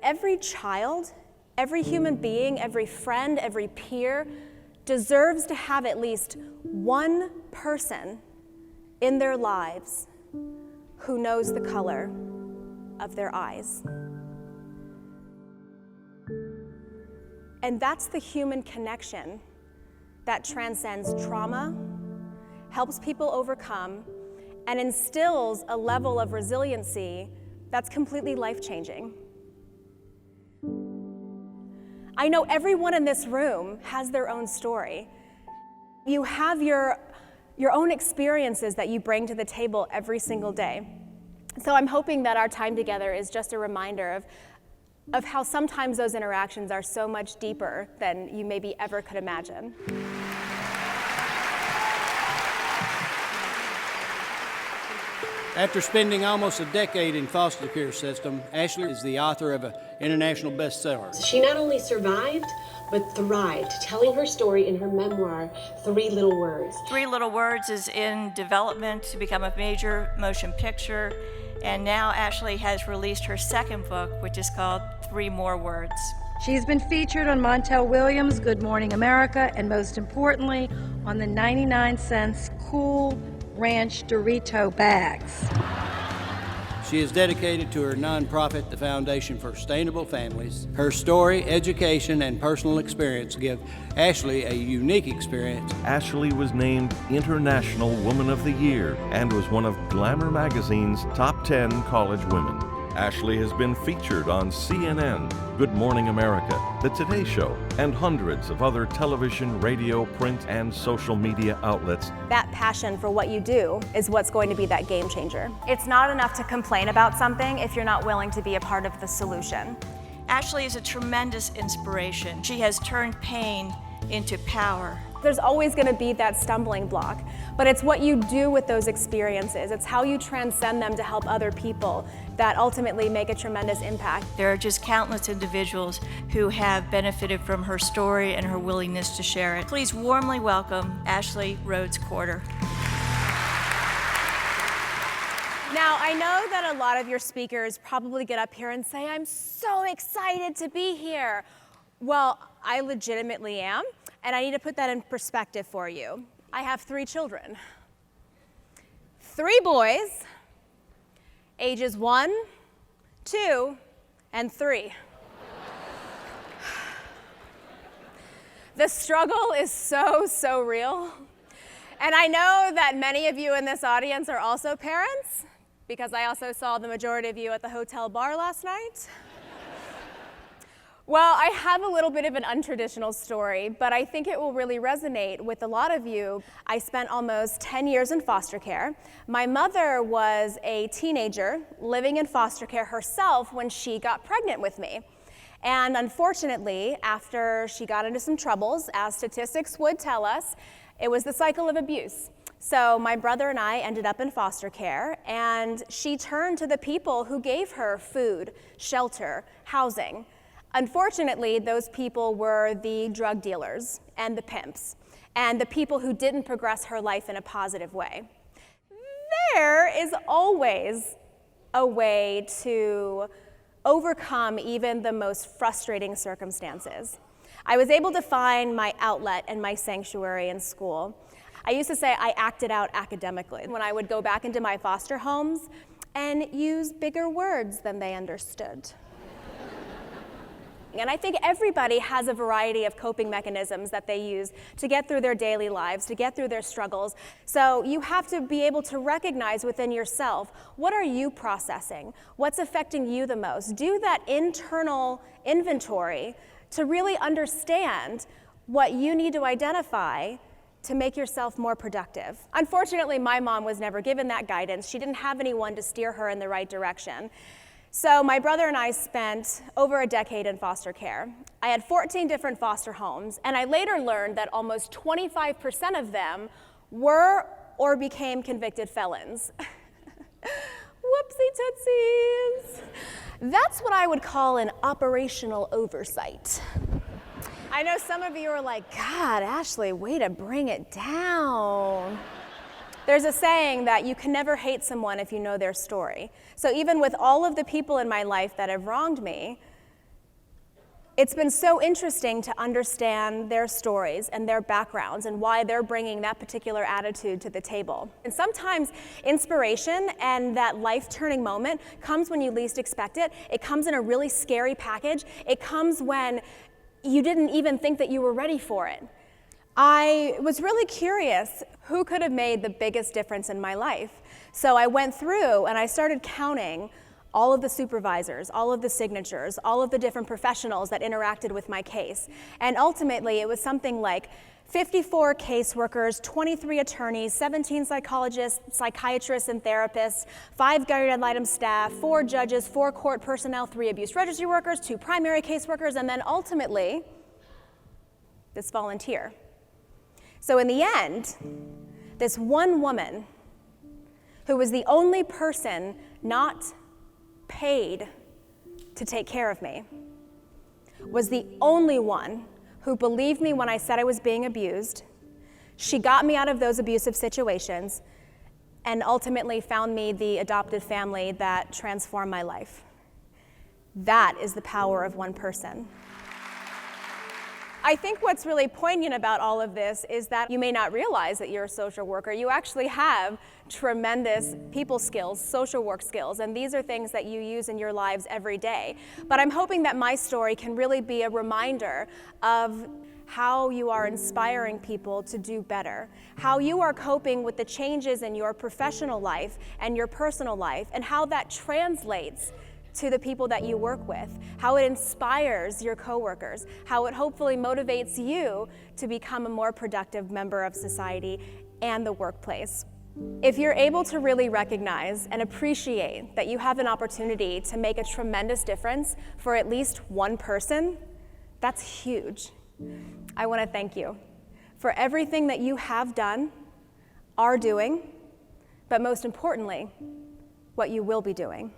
every child, every human being, every friend, every peer deserves to have at least one person in their lives who knows the color of their eyes. And that's the human connection that transcends trauma, helps people overcome, and instills a level of resiliency that's completely life-changing. I know everyone in this room has their own story. You have your own experiences that you bring to the table every single day. So I'm hoping that our time together is just a reminder of how sometimes those interactions are so much deeper than you maybe ever could imagine. After spending almost a decade in foster care system, Ashley is the author of an international bestseller. She not only survived, but thrived, telling her story in her memoir, 3 Little Words. 3 Little Words is in development to become a major motion picture, and now Ashley has released her second book, which is called 3 More Words. She's been featured on Montel Williams' Good Morning America, and most importantly, on the 99-cent Cool Ranch Dorito bags. She is dedicated to her nonprofit, the Foundation for Sustainable Families. Her story, education, and personal experience give Ashley a unique experience. Ashley was named International Woman of the Year and was one of Glamour magazine's top 10 college women. Ashley has been featured on CNN, Good Morning America, The Today Show, and hundreds of other television, radio, print, and social media outlets. That passion for what you do is what's going to be that game changer. It's not enough to complain about something if you're not willing to be a part of the solution. Ashley is a tremendous inspiration. She has turned pain into power. There's always going to be that stumbling block, but it's what you do with those experiences. It's how you transcend them to help other people that ultimately make a tremendous impact. There are just countless individuals who have benefited from her story and her willingness to share it. Please warmly welcome Ashley Rhodes-Courter. Now, I know that a lot of your speakers probably get up here and say, "I'm so excited to be here." Well, I legitimately am, and I need to put that in perspective for you. I have 3 children. 3 boys, ages 1, 2, and 3. The struggle is so real. And I know that many of you in this audience are also parents, because I also saw the majority of you at the hotel bar last night. Well, I have a little bit of an untraditional story, but I think it will really resonate with a lot of you. I spent almost 10 years in foster care. My mother was a teenager living in foster care herself when she got pregnant with me. And unfortunately, after she got into some troubles, as statistics would tell us, it was the cycle of abuse. So my brother and I ended up in foster care, and she turned to the people who gave her food, shelter, housing. Unfortunately, those people were the drug dealers and the pimps and the people who didn't progress her life in a positive way. There is always a way to overcome even the most frustrating circumstances. I was able to find my outlet and my sanctuary in school. I used to say I acted out academically when I would go back into my foster homes and use bigger words than they understood. And I think everybody has a variety of coping mechanisms that they use to get through their daily lives, to get through their struggles. So you have to be able to recognize within yourself, what are you processing? What's affecting you the most? Do that internal inventory to really understand what you need to identify to make yourself more productive. Unfortunately, my mom was never given that guidance. She didn't have anyone to steer her in the right direction. So my brother and I spent over a decade in foster care. I had 14 different foster homes, and I later learned that almost 25% of them were or became convicted felons. Whoopsie tootsies. That's what I would call an operational oversight. I know some of you are like, God, Ashley, way to bring it down. There's a saying that you can never hate someone if you know their story. So even with all of the people in my life that have wronged me, It's been so interesting to understand their stories and their backgrounds and why they're bringing that particular attitude to the table. And sometimes inspiration and that life-turning moment comes when you least expect it. It comes in a really scary package. It comes when you didn't even think that you were ready for it. I was really curious who could have made the biggest difference in my life. So I went through and I started counting all of the supervisors, all of the signatures, all of the different professionals that interacted with my case. And ultimately, it was something like 54 caseworkers, 23 attorneys, 17 psychologists, psychiatrists, and therapists, 5 guardian ad litem staff, 4 judges, 4 court personnel, 3 abuse registry workers, 2 primary caseworkers, and then ultimately, this volunteer. So in the end, this one woman who was the only person not paid to take care of me was the only one who believed me when I said I was being abused. She got me out of those abusive situations and ultimately found me the adopted family that transformed my life. That is the power of one person. I think what's really poignant about all of this is that you may not realize that you're a social worker. You actually have tremendous people skills, social work skills, and these are things that you use in your lives every day. But I'm hoping that my story can really be a reminder of how you are inspiring people to do better, how you are coping with the changes in your professional life and your personal life, and how that translates to the people that you work with, how it inspires your coworkers, how it hopefully motivates you to become a more productive member of society and the workplace. If you're able to really recognize and appreciate that you have an opportunity to make a tremendous difference for at least one person, that's huge. I want to thank you for everything that you have done, are doing, but most importantly, what you will be doing.